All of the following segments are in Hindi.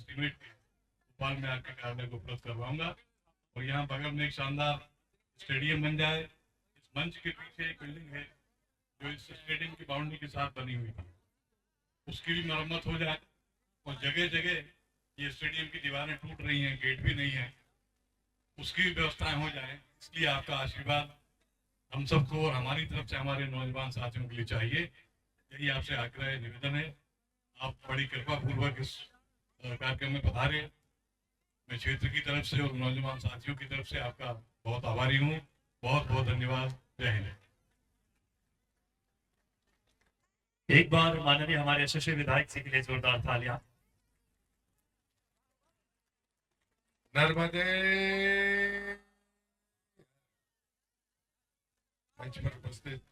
एस्टिमेट भोपाल में आके कार्य को उपलब्ध करवाऊंगा। और यहाँ बगल में एक शानदार स्टेडियम बन जाए। इस मंच के पीछे एक बिल्डिंग है जो इस स्टेडियम की बाउंड्री के साथ बनी हुई थी, उसकी भी मरम्मत हो जाए। और जगह जगह ये स्टेडियम की दीवारें टूट रही हैं, गेट भी नहीं है, उसकी भी व्यवस्थाएं हो जाए। इसलिए आपका आशीर्वाद हम सबको और हमारी तरफ से हमारे नौजवान साथियों के लिए चाहिए। यही आपसे आग्रह निवेदन है। आप बड़ी कृपा पूर्वक इस कार्यक्रम में पधारे। मैं क्षेत्र की तरफ से और नौजवान साथियों की तरफ से आपका बहुत आभारी हूँ। बहुत बहुत धन्यवाद। जय हिंद। एक बार माननीय हमारे यशस्वी विधायक जी के लिए जोरदार तालियां। नर्मदे। मंच पर उपस्थित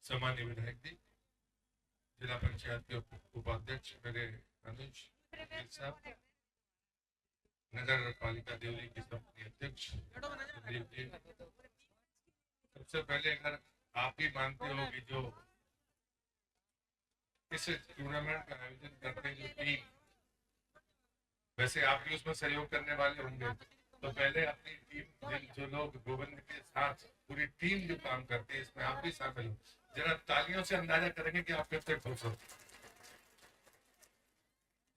सम्मानीय विधायक जी, जिला पंचायत के उपाध्यक्ष मेरे अनुज साहब, नगर पालिका देवली की संपत्ति अध्यक्ष संदीप जी, सबसे पहले अगर आप ही मानते हो कि जो इस टूर्नामेंट का आयोजन करते हैं जो टीम, वैसे आप भी उसमें सहयोग करने वाले होंगे, तो पहले अपनी टीम, जो लोग गोविंद के साथ पूरी टीम जो काम करती है, इसमें आप भी शामिल हो, जरा तालियों से अंदाजा करेंगे कि आप कितने खुश हो।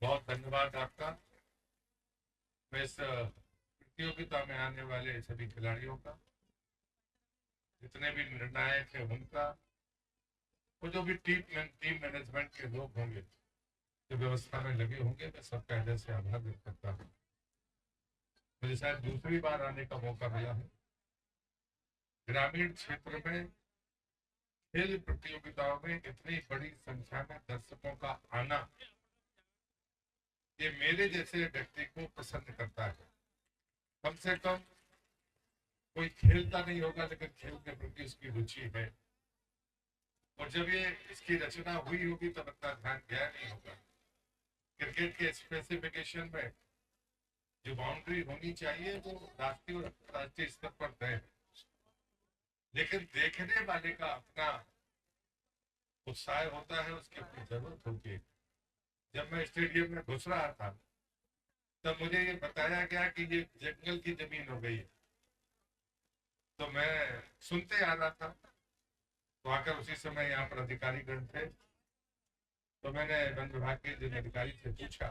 बहुत धन्यवाद आपका। मैं इस प्रतियोगिता में आने वाले सभी खिलाड़ियों का, जितने भी निर्णायक है उनका, वो जो भी टीम मैनेजमेंट के लोग होंगे जो व्यवस्था में लगे होंगे, मैं सबका हृदय से आभार व्यक्त करता हूँ। मुझे शायद दूसरी बार आने का मौका मिला है। ग्रामीण क्षेत्र में खेल प्रतियोगिताओं में इतनी बड़ी संख्या में दर्शकों का आना, ये मेरे जैसे व्यक्ति को प्रसन्न करता है। कम से कम कोई खेलता नहीं होगा लेकिन खेल के प्रति उसकी रुचि है, और जब ये इसकी रचना हुई होगी तब इतना ध्यान गया नहीं होगा। क्रिकेट के स्पेसिफिकेशन में जो बाउंड्री होनी चाहिए वो राष्ट्रीय और अंतर्राष्ट्रीय स्तर पर तय है, लेकिन देखने वाले का अपना उत्साह होता है, उसकी अपनी जरूरत होती है। जब मैं स्टेडियम में घुस रहा था तब मुझे ये बताया गया कि ये जंगल की जमीन हो गई है, तो मैं सुनते आ रहा था। तो आकर उसी समय यहाँ पर अधिकारीगण थे, तो मैंने वन विभाग के जिन अधिकारी से पूछा,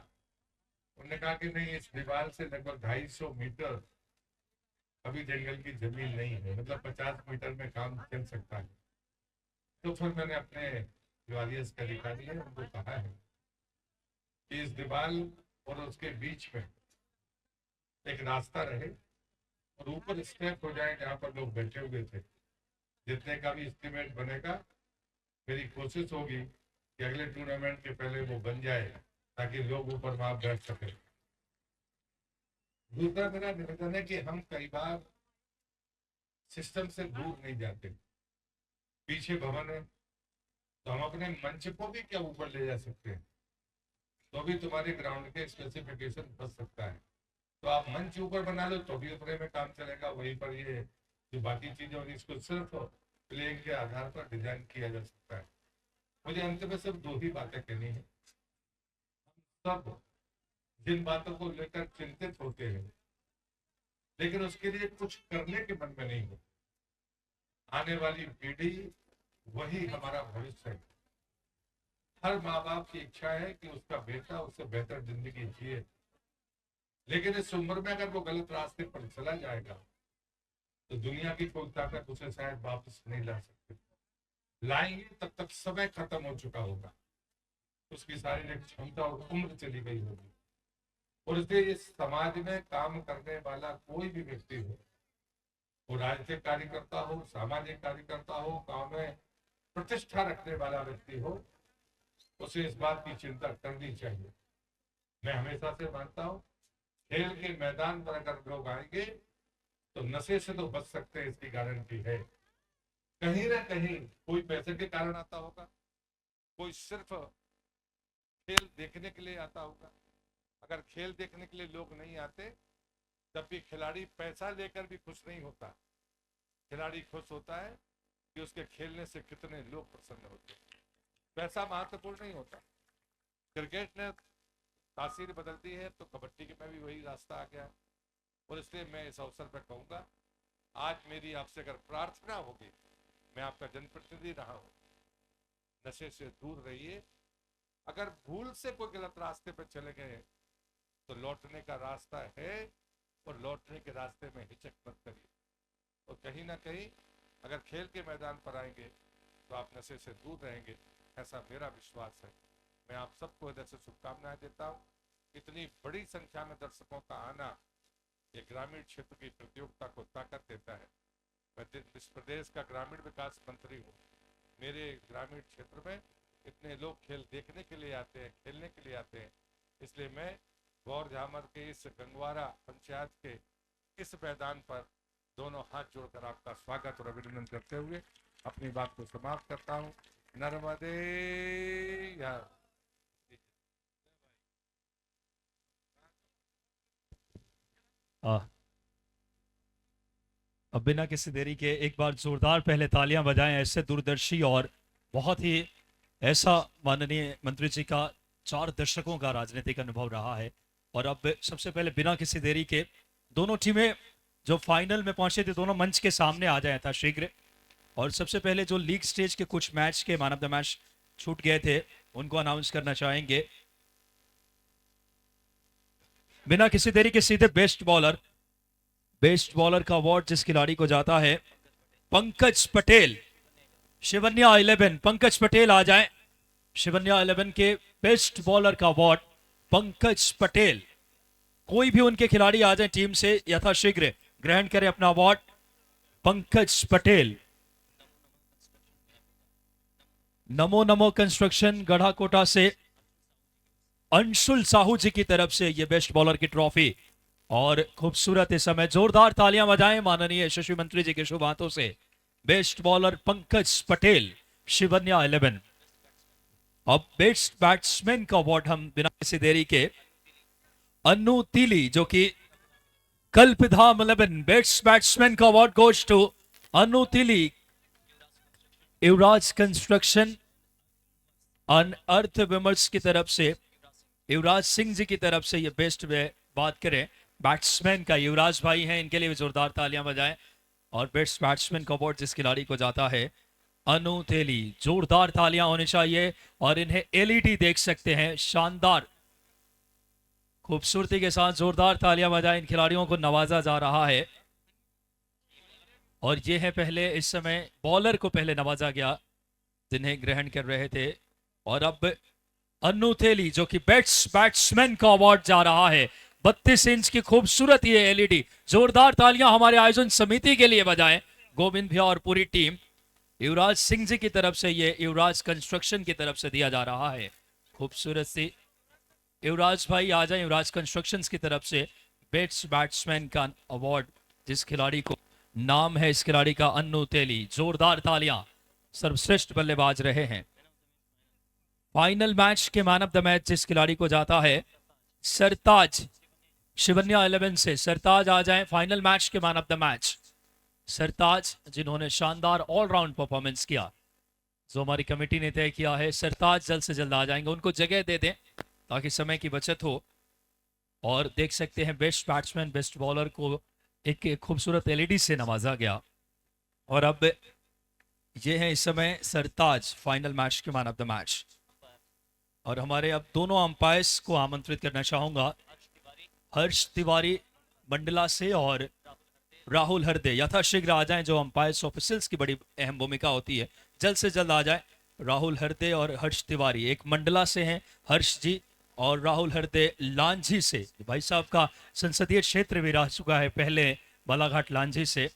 उन्होंने कहा कि नहीं, इस दीवार से लगभग 250 मीटर अभी जंगल की जमीन नहीं है, मतलब 50 मीटर में काम चल सकता है। तो फिर मैंने अपने जो आरएएस के अधिकारी है उनको कहा है कि इस दीवार और उसके बीच में एक रास्ता रहे और ऊपर स्टेप हो जाए जहाँ पर लोग बैठे हुए थे। जितने का भी एस्टिमेट बनेगा, मेरी कोशिश होगी कि अगले टूर्नामेंट के पहले वो बन जाए ताकि लोग ऊपर वहां बैठ सके। दूसरा मेरा निवेदन है कि हम कई बार सिस्टम से दूर नहीं जाते। पीछे भवन है तो हम अपने मंच को भी क्या ऊपर ले जा सकते हैं, तो भी तुम्हारे ग्राउंड के स्पेसिफिकेशन बच सकता है। तो आप मंच ऊपर बना लो तो भी उतने में काम चलेगा, वहीं पर ये जो बाकी चीजें होंगी इसको सिर्फ प्लेइंग के आधार पर डिजाइन किया जा सकता है। मुझे अंत में सिर्फ 2 ही बातें कहनी है। हम सब जिन बातों को लेकर चिंतित होते हैं लेकिन उसके लिए कुछ करने के मन में नहीं हो, आने वाली पीढ़ी वही हमारा भविष्य है। हर माँ बाप की इच्छा है कि उसका बेटा उससे बेहतर जिंदगी जिए, लेकिन इस उम्र में अगर वो गलत रास्ते पर चला जाएगा तो दुनिया की कोई ताकत उसे शायद वापस नहीं ला सकती। लाएंगे तब तक समय खत्म हो चुका होगा, उसकी शारीरिक क्षमता और उम्र चली गई होगी। और इसलिए इस समाज में काम करने वाला कोई भी व्यक्ति हो, वो राजनीतिक कार्यकर्ता हो, सामाजिक कार्यकर्ता हो, गांव में प्रतिष्ठा रखने वाला व्यक्ति हो, उसे इस बात की चिंता करनी चाहिए। मैं हमेशा से मानता हूँ खेल के मैदान पर अगर लोग आएंगे तो नशे से तो बच सकते हैं, इसकी गारंटी है। कहीं ना कहीं कोई पैसे के कारण आता होगा, कोई सिर्फ खेल देखने के लिए आता होगा। अगर खेल देखने के लिए लोग नहीं आते तब भी खिलाड़ी पैसा लेकर भी खुश नहीं होता। खिलाड़ी खुश होता है कि उसके खेलने से कितने लोग प्रसन्न होते हैं। पैसा महत्वपूर्ण नहीं होता, क्रिकेट ने तासीर बदल दी है तो कबड्डी में भी वही रास्ता आ गया, और इसलिए मैं इस अवसर पर कहूँगा, आज मेरी आपसे अगर प्रार्थना होगी, मैं आपका जनप्रतिनिधि रहा हूँ, नशे से दूर रहिए। अगर भूल से कोई गलत रास्ते पर चले गए तो लौटने का रास्ता है, और लौटने के रास्ते में हिचक मत करिए। और कहीं ना कहीं अगर खेल के मैदान पर आएंगे तो आप नशे से दूर रहेंगे, ऐसा मेरा विश्वास है। मैं आप सबको हृदय से शुभकामनाएं देता हूँ। इतनी बड़ी संख्या में दर्शकों का आना ये ग्रामीण क्षेत्र की प्रतियोगिता को ताकत देता है। मैं इस प्रदेश का ग्रामीण विकास मंत्री हूँ। मेरे ग्रामीण क्षेत्र में इतने लोग खेल देखने के लिए आते हैं, खेलने के लिए आते हैं, इसलिए मैं गौर झामर के इस गंगवारा पंचायत के इस मैदान पर दोनों हाथ जोड़कर आपका स्वागत और अभिनंदन करते हुए अपनी बात को समाप्त करता हूँ। नर्मदे यार। अब बिना किसी देरी के एक बार जोरदार पहले तालियां बजाएं। ऐसे दूरदर्शी और बहुत ही ऐसा माननीय मंत्री जी का 4 दशकों का राजनीतिक अनुभव रहा है। और अब सबसे पहले बिना किसी देरी के दोनों टीमें जो फाइनल में पहुंचे थे दोनों मंच के सामने आ जाए था शीघ्र। और सबसे पहले जो लीग स्टेज के कुछ मैच के मैन ऑफ द मैच छूट गए थे उनको अनाउंस करना चाहेंगे। बिना किसी देरी के सीधे बेस्ट बॉलर का अवार्ड जिस खिलाड़ी को जाता है पंकज पटेल, शिवन्या 11। पंकज पटेल आ जाएं। शिवन्या 11 के बेस्ट बॉलर का अवार्ड पंकज पटेल। कोई भी उनके खिलाड़ी आ जाएं टीम से यथाशीघ्र ग्रहण करें अपना अवार्ड। पंकज पटेल। नमो कंस्ट्रक्शन गढ़ाकोटा से अंशुल साहू जी की तरफ से ये बेस्ट बॉलर की ट्रॉफी। और खूबसूरत इस समय जोरदार तालियां बजाएं माननीय यशस्वी मंत्री जी के शुभ हाथों से। Best bowler Pankaj Patel, Shivanya 11। अब बेस्ट बैट्समैन का अवार्ड हम बिना किसी देरी के अन्नू तीली जो कि कल्पधाम 11। बेस्ट बैट्समैन का अवार्ड गोज टू अन्नू तीली, युवराज कंस्ट्रक्शन अर्थ विमर्श की तरफ से, युवराज सिंह जी की तरफ से ये बेस्ट में बात करें बैट्समैन का युवराज भाई हैं, इनके लिए भी जोरदार तालियां बजाएं। और बेस्ट बैट्समैन का अवार्ड जिस खिलाड़ी को जाता है अनु तेली। जोरदार तालियां होनी चाहिए। और इन्हें एलईडी देख सकते हैं, शानदार खूबसूरती के साथ जोरदार तालियां बजाएं। इन खिलाड़ियों को नवाजा जा रहा है। और ये है पहले इस समय बॉलर को पहले नवाजा गया जिन्हें ग्रहण कर रहे थे। और अब अन्नू थेली जो कि बैट्समैन का अवार्ड जा रहा है। 32 इंच की खूबसूरत ये एलईडी। जोरदार तालियां हमारे आयोजन समिति के लिए बजाएं, गोविंद भैया और पूरी टीम। युवराज सिंह जी की तरफ से ये युवराज कंस्ट्रक्शन की तरफ से दिया जा रहा है। खूबसूरत सी युवराज भाई आ जाए युवराज कंस्ट्रक्शन की तरफ से बेस्ट बैट्समैन का अवार्ड जिस खिलाड़ी को नाम है इस खिलाड़ी का अन्नू तेली। जोरदार तालियां, सर्वश्रेष्ठ बल्लेबाज रहे हैं। फाइनल मैच के मैन ऑफ द मैच जिस खिलाड़ी को जाता है सरताज, शिवन्या 11 से सरताज आ जाएं फाइनल मैच के मैन ऑफ द मैच। सरताज जिन्होंने शानदार ऑलराउंड परफॉर्मेंस किया जो हमारी कमेटी ने तय किया है। सरताज जल्द से जल्द आ जाएंगे, उनको जगह दे दें ताकि समय की बचत हो। और देख सकते हैं बेस्ट बैट्समैन बेस्ट बॉलर को एक खूबसूरत एलईडी से नवाजा गया। और अब ये है इस समय सरताज फाइनल मैच के मैन ऑफ द मैच। और हमारे अब दोनों अंपायर्स को आमंत्रित करना चाहूंगा, हर्ष तिवारी मंडला से और राहुल हरदे यथाशीघ्र आ जाएं। जो अंपायर्स ऑफिशियल्स की बड़ी अहम भूमिका होती है, जल्द से जल्द आ जाएं। राहुल हरदे और हर्ष तिवारी, एक मंडला से हैं हर्ष जी और राहुल हरदे लांझी से। भाई साहब का संसदीय क्षेत्र भी रह चुका है पहले बालाघाट लांझी से।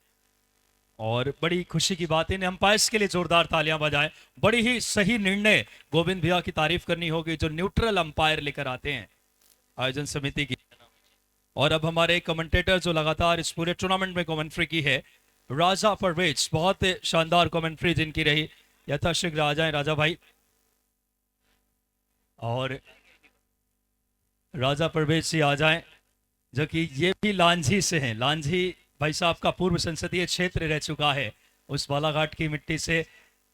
और बड़ी खुशी की बात है, इन अंपायर्स के लिए जोरदार तालियां बजाएं। बड़ी ही सही निर्णय गोविंद भैया की तारीफ करनी होगी जो न्यूट्रल अंपायर लेकर आते हैं आयोजन समिति की। और अब हमारे कमेंटेटर जो लगातार इस पूरे टूर्नामेंट में कमेंट्री की है, राजा परवेज, बहुत शानदार कमेंट्री जिनकी रही। यथाशीघ्र आ जाएं राजा भाई। और राजा परवेज जी आ जाएं जो कि ये भी लांझी से हैं। लांझी भाई साहब का पूर्व संसदीय क्षेत्र रह चुका है उस बालाघाट की मिट्टी से।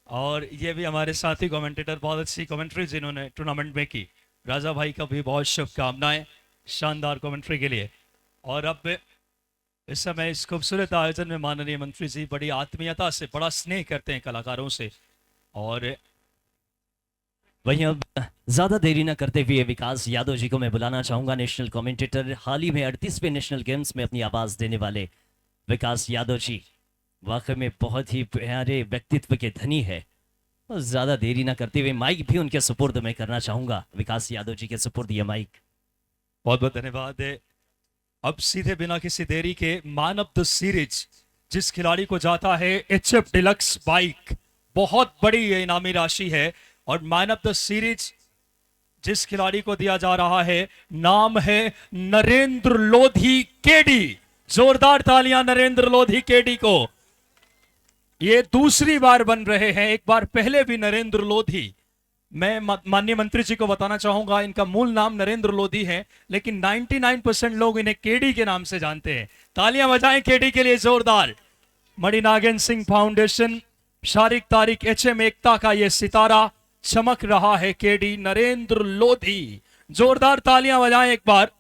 और ये भी हमारे साथी कमेंटेटर, बहुत अच्छी कमेंट्री जिन्होंने टूर्नामेंट में की। राजा भाई का भी बहुत शुभकामनाएं शानदार कमेंट्री के लिए। और अब इस समय इस खूबसूरत आयोजन में माननीय मंत्री जी बड़ी आत्मीयता से, बड़ा स्नेह करते हैं कलाकारों से। और वहीं अब ज्यादा देरी न करते हुए विकास यादव जी को मैं बुलाना चाहूंगा, नेशनल कमेंटेटर, हाल ही में 38वें नेशनल गेम्स में अपनी आवाज देने वाले विकास यादव जी वाकई में बहुत ही प्यारे व्यक्तित्व के धनी है। और ज्यादा देरी न करते हुए माइक भी उनके सुपुर्द में करना चाहूंगा, विकास यादव जी के सुपुर्द ये माइक। बहुत बहुत धन्यवाद। अब सीधे बिना किसी देरी के मैन ऑफ द सीरीज जिस खिलाड़ी को जाता है HF डिलक्स बाइक, बहुत बड़ी ये इनामी राशि है। और मैन ऑफ द सीरीज जिस खिलाड़ी को दिया जा रहा है, नाम है नरेंद्र लोधी केडी। जोरदार तालियां नरेंद्र लोधी केडी को। ये दूसरी बार बन रहे हैं, एक बार पहले भी नरेंद्र लोधी। मैं माननीय मंत्री जी को बताना चाहूंगा, इनका मूल नाम नरेंद्र लोधी है, लेकिन 99% लोग इन्हें केडी के नाम से जानते हैं। तालियां बजाएं केडी के लिए जोरदार। मणिनागन सिंह फाउंडेशन, शारिक तारिक, HM एकता का ये सितारा चमक रहा है केडी नरेंद्र लोधी। जोरदार तालियां बजाएं एक बार।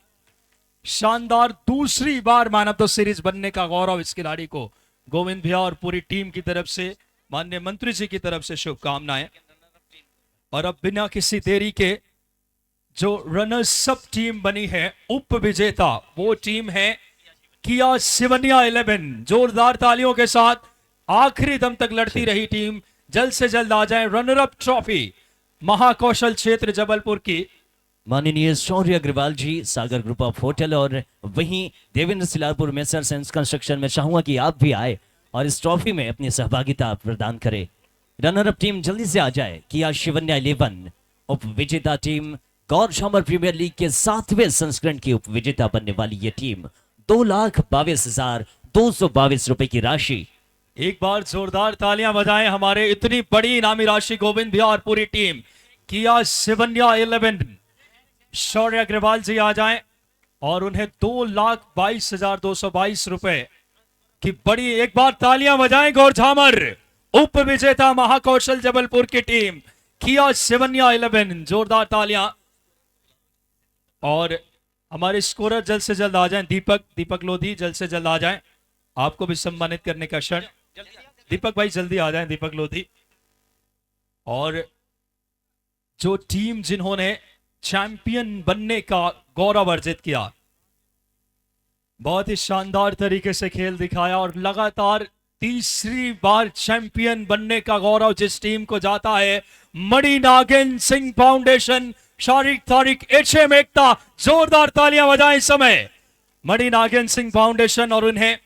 शानदार दूसरी बार मैन ऑफ द सीरीज बनने का गौरव इस खिलाड़ी को। गोविंद भैया और पूरी टीम की तरफ से, माननीय मंत्री जी की तरफ से शुभकामनाएं। और अब बिना किसी देरी के जो रनर्स अप टीम बनी है, उप विजेता, वो टीम है किया सिवनिया 11। जोरदार तालियों के साथ आखिरी दम तक लड़ती रही टीम जल्द से जल्द आ जाए। रनर अप ट्रॉफी महाकौशल क्षेत्र जबलपुर की। माननीय शौर्य अग्रवाल जी, सागर ग्रुप ऑफ होटल, और वहीं Devendra Silarpur messrs and construction में चाहूंगा कि आप भी आए और इस ट्रॉफी में अपनी सहभागिता प्रदान करें। रनर अप टीम जल्दी से आ जाए। किया शिवन्या 11, उप विजेता टीम गौर झामर प्रीमियर लीग के 7वें संस्करण की उप विजेता बनने वाली ये टीम 2,22,222 रुपए की राशि। एक बार जोरदार तालियां बजाएं हमारे इतनी बड़ी इनामी राशि गोविंद भैया और पूरी टीम। किया सिवन्या 11, शौर्य अग्रवाल जी आ जाएं और उन्हें 2,22,222 रुपए की बड़ी, एक बार तालियां बजाएं गौर झामर उप विजेता महाकौशल जबलपुर की टीम किया सिवन्या 11। जोरदार तालियां। और हमारे स्कोरर जल्द से जल्द आ जाएं। दीपक लोधी जल्द से जल्द आ जाएं, आपको भी सम्मानित करने का क्षण। दीपक भाई जल्दी आ जाएं, दीपक लोधी। और जो टीम जिन्होंने चैंपियन बनने का गौरव अर्जित किया, बहुत ही शानदार तरीके से खेल दिखाया और लगातार तीसरी बार चैंपियन बनने का गौरव जिस टीम को जाता है, मणिनागन सिंह फाउंडेशन, शारिक तारिक, HM एकता। जोरदार तालियां बजाएं इस समय मणिनागन सिंह फाउंडेशन। और उन्हें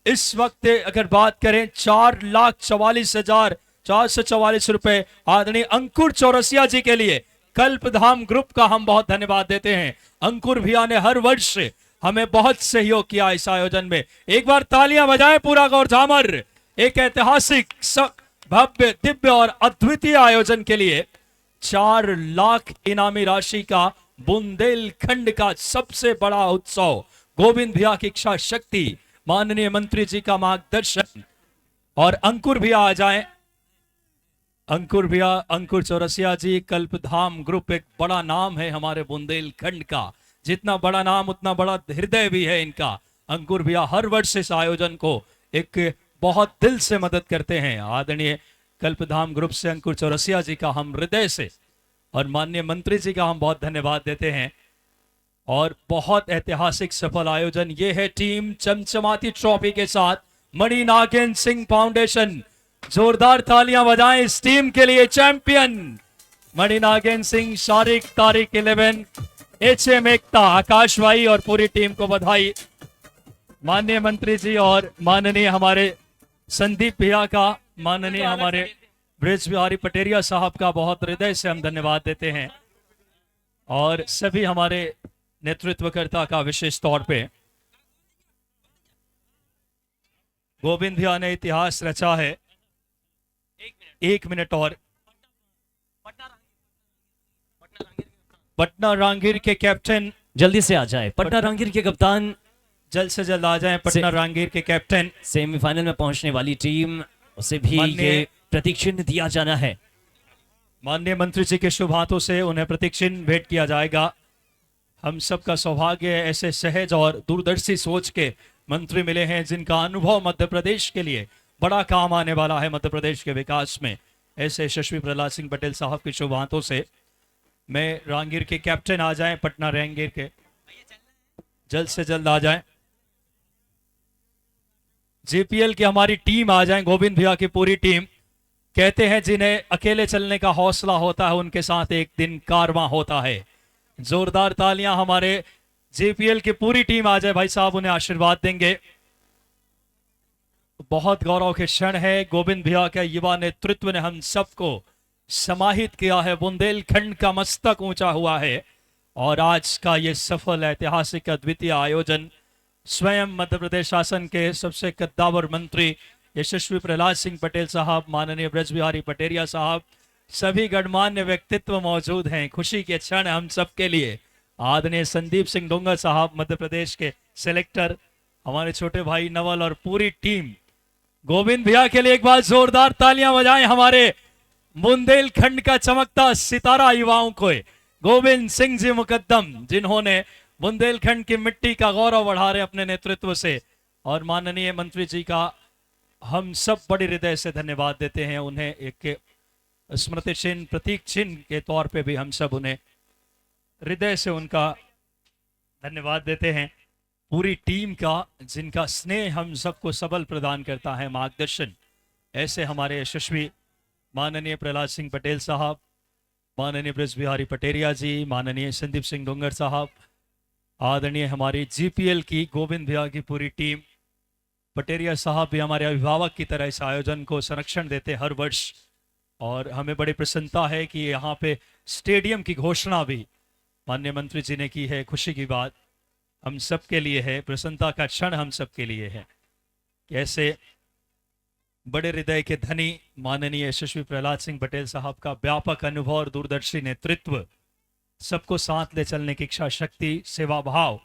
इस वक्त अगर बात करें 4,44,444 रुपए आदरणीय अंकुर चौरसिया जी के लिए कल्पधाम ग्रुप का हम बहुत धन्यवाद देते हैं। अंकुर भैया ने हर वर्ष हमें बहुत सहयोग किया इस आयोजन में। एक बार तालियां बजाएं पूरा गौर झामर एक ऐतिहासिक, भव्य, दिव्य और अद्वितीय आयोजन के लिए। 4 लाख इनामी राशि का बुंदेलखंड का सबसे बड़ा उत्सव, गोविंद भैया की इच्छा शक्ति, माननीय मंत्री जी का मार्गदर्शन। और अंकुर भैया आ जाएं। अंकुर भैया, अंकुर चौरसिया जी, कल्पधाम ग्रुप एक बड़ा नाम है हमारे बुंदेलखंड का। जितना बड़ा नाम उतना बड़ा हृदय भी है इनका। अंकुर भैया हर वर्ष इस आयोजन को एक बहुत दिल से मदद करते हैं। आदरणीय कल्पधाम ग्रुप से अंकुर चौरसिया जी का हम हृदय से और माननीय मंत्री जी का हम बहुत धन्यवाद देते हैं। और बहुत ऐतिहासिक सफल आयोजन ये है टीम चमचमाती ट्रॉफी के साथ मणिनागन सिंह फाउंडेशन। जोरदार तालियां बजाएं इस टीम के लिए। चैंपियन मणिनागन सिंह, शारिक तारिक 11, HM एकता, आकाश भाई और पूरी टीम को बधाई। माननीय मंत्री जी और माननीय हमारे संदीप भैया का, माननीय हमारे ब्रिज बिहारी पटेरिया साहब का बहुत हृदय से हम धन्यवाद देते हैं। और सभी हमारे नेतृत्वकर्ता का विशेष तौर पे। गोविंद भैया ने इतिहास रचा है। 1 मिनट और। पटना रांगीर के कैप्टन जल्दी से आ जाए। पटना रांगीर के कप्तान जल्द से जल्द आ जाएं। पटना रांगीर के कैप्टन। सेमीफाइनल में पहुंचने वाली टीम, उसे भी माननीय ये प्रतीक चिन्ह दिया जाना है। माननीय मंत्री जी के शुभ हाथों से उन्हें प्रतीक चिन्ह भेंट किया जाएगा। हम सबका सौभाग्य है, ऐसे सहज और दूरदर्शी सोच के मंत्री मिले हैं जिनका अनुभव मध्य प्रदेश के लिए बड़ा काम आने वाला है। मध्य प्रदेश के विकास में ऐसे यशस्वी प्रहलाद सिंह पटेल साहब के शुभ हाथों से मैं रांगीर के कैप्टन आ जाएं, पटना रांगीर के जल्द से जल्द आ जाएं। जेपीएल की हमारी टीम आ जाए, गोविंद भैया की पूरी टीम। कहते हैं जिन्हें अकेले चलने का हौसला होता है उनके साथ एक दिन कारवां होता है। जोरदार तालियां हमारे जेपीएल की पूरी टीम आ जाए, भाई साहब उन्हें आशीर्वाद देंगे। बहुत गौरव के क्षण है, गोविंद भैया के युवा नेतृत्व ने हम सबको समाहित किया है, बुंदेलखंड का मस्तक ऊंचा हुआ है। और आज का ये सफल ऐतिहासिक अद्वितीय आयोजन स्वयं मध्य प्रदेश शासन के सबसे कद्दावर मंत्री यशस्वी प्रहलाद सिंह पटेल साहब, माननीय ब्रज बिहारी पटेरिया साहब, सभी गणमान्य व्यक्तित्व मौजूद हैं। खुशी के क्षण हम सबके लिए। आदरणीय संदीप सिंह डोंगर साहब मध्य प्रदेश के सिलेक्टर, हमारे छोटे भाई नवल और पूरी टीम। गोविंद भैया के लिए एक बार जोरदार तालियां बजाएं, हमारे बुंदेलखंड का चमकता सितारा युवाओं को, गोविंद सिंह जी मुकद्दम, जिन्होंने बुंदेलखंड की मिट्टी का गौरव बढ़ा रहे अपने नेतृत्व से। और माननीय मंत्री जी का हम सब बड़े हृदय से धन्यवाद देते हैं। उन्हें एक स्मृति चिन्ह, प्रतीक चिन्ह के तौर पे भी हम सब उन्हें हृदय से उनका धन्यवाद देते हैं। पूरी टीम का जिनका स्नेह हम सबको सबल प्रदान करता है, मार्गदर्शन। ऐसे हमारे यशस्वी माननीय प्रहलाद सिंह पटेल साहब, माननीय ब्रज बिहारी पटेरिया जी, माननीय संदीप सिंह डोंगर साहब, आदरणीय हमारी जीपीएल की गोविंद भैया की पूरी टीम। पटेरिया साहब भी हमारे अभिभावक की तरह इस आयोजन को संरक्षण देते हर वर्ष। और हमें बड़ी प्रसन्नता है कि यहाँ पे स्टेडियम की घोषणा भी माननीय मंत्री जी ने की है। खुशी की बात हम सब के लिए है, प्रसन्नता का क्षण हम सब के लिए है। कैसे बड़े हृदय के धनी माननीय यशस्वी प्रहलाद सिंह पटेल साहब का व्यापक अनुभव और दूरदर्शी नेतृत्व, सबको साथ ले चलने की इच्छा शक्ति, सेवा भाव,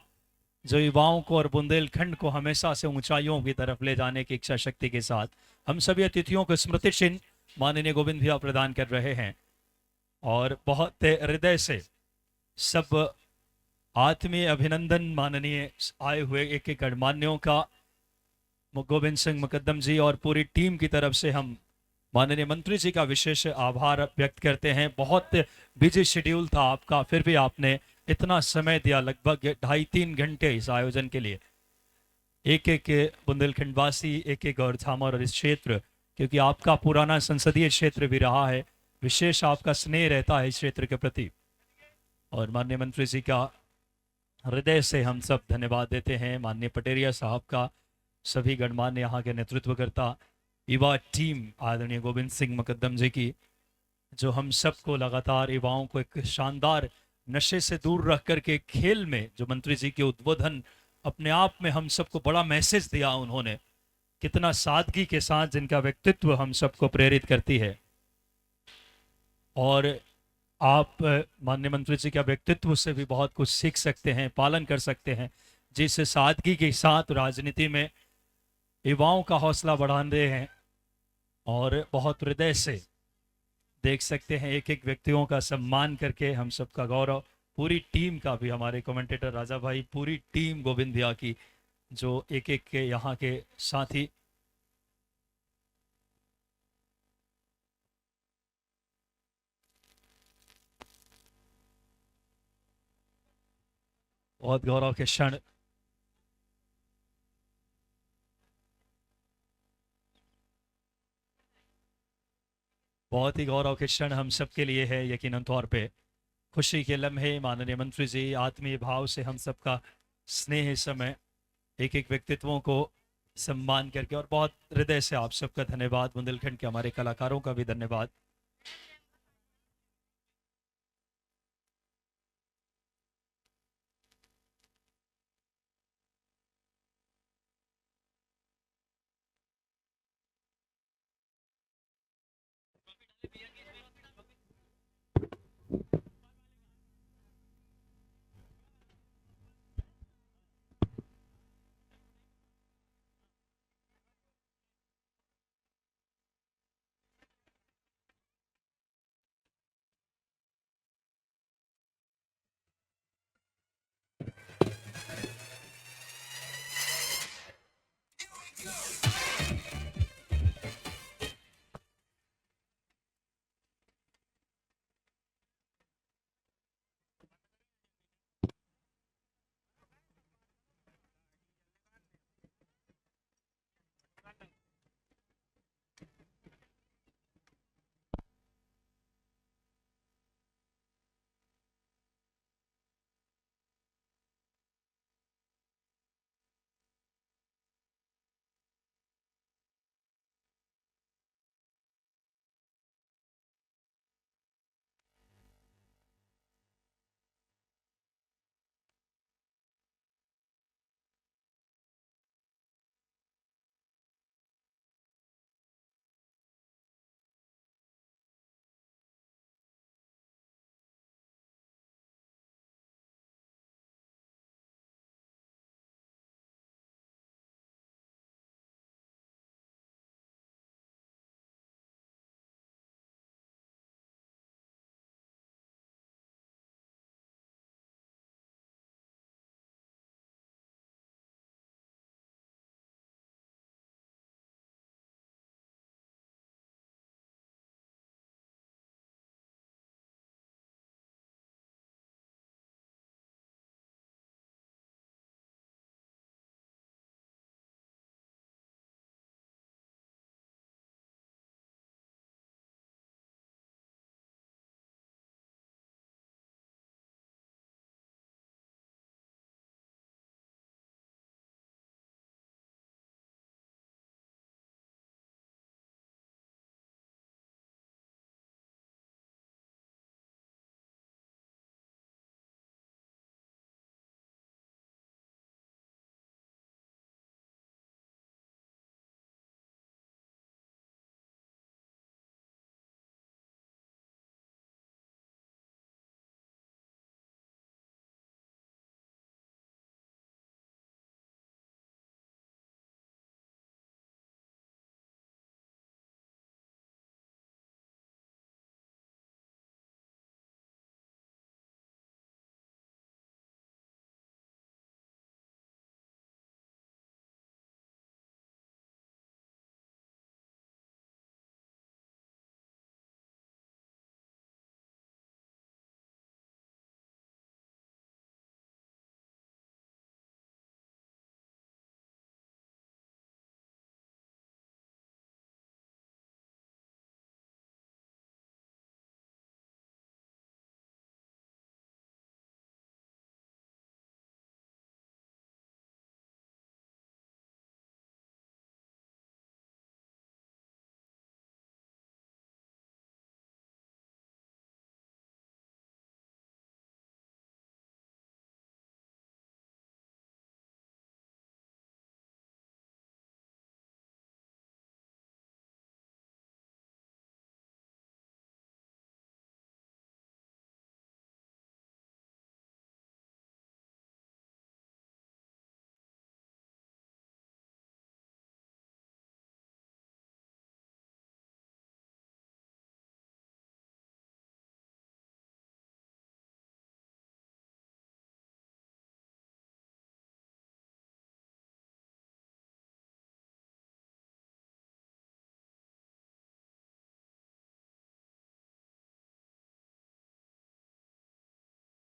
जो युवाओं को और बुंदेलखंड को हमेशा से ऊंचाइयों की तरफ ले जाने की इच्छा शक्ति के साथ हम सभी अतिथियों को स्मृति चिन्ह माननीय गोविंद भैया प्रदान कर रहे हैं। और बहुत हृदय से सब आत्मीय अभिनंदन माननीय आए हुए एक एक गणमान्यों का गोविंद सिंह मुकद्दम जी और पूरी टीम की तरफ से हम माननीय मंत्री जी का विशेष आभार व्यक्त करते हैं। बहुत बिजी शेड्यूल था आपका, फिर भी आपने इतना समय दिया, लगभग 2.5-3 घंटे इस आयोजन के लिए। एक एक बुंदेलखंडवासी, एक एक गौरधाम और इस क्षेत्र, क्योंकि आपका पुराना संसदीय क्षेत्र भी रहा है, विशेष आपका स्नेह रहता है इस क्षेत्र के प्रति। और माननीय मंत्री जी का हृदय से हम सब धन्यवाद देते हैं। माननीय पटेरिया साहब का, सभी गणमान्य यहाँ के नेतृत्व करता युवा टीम आदरणीय गोविंद सिंह मुकद्दम जी की, जो हम सबको लगातार युवाओं को एक शानदार नशे से दूर रख करके खेल में, जो मंत्री जी के उद्बोधन अपने आप में हम सबको बड़ा मैसेज दिया उन्होंने, कितना सादगी के साथ जिनका व्यक्तित्व हम सबको प्रेरित करती है। और आप माननीय मंत्री जी के व्यक्तित्व से भी बहुत कुछ सीख सकते हैं, पालन कर सकते हैं, जिस सादगी के साथ राजनीति में युवाओं का हौसला बढ़ा रहे हैं। और बहुत हृदय से देख सकते हैं एक एक व्यक्तियों का सम्मान करके हम सबका गौरव, पूरी टीम का भी, हमारे कमेंटेटर राजा भाई, पूरी टीम गोविंद भैया की, जो एक एक के यहाँ के साथी। बहुत गौरव के क्षण। बहुत ही गौरव के क्षण हम सबके लिए है, यकीनन तौर पे खुशी के लम्हे। माननीय मंत्री जी आत्मीय भाव से हम सबका स्नेह इस समय एक एक व्यक्तित्वों को सम्मान करके, और बहुत हृदय से आप सबका धन्यवाद। बुंदेलखंड के हमारे कलाकारों का भी धन्यवाद।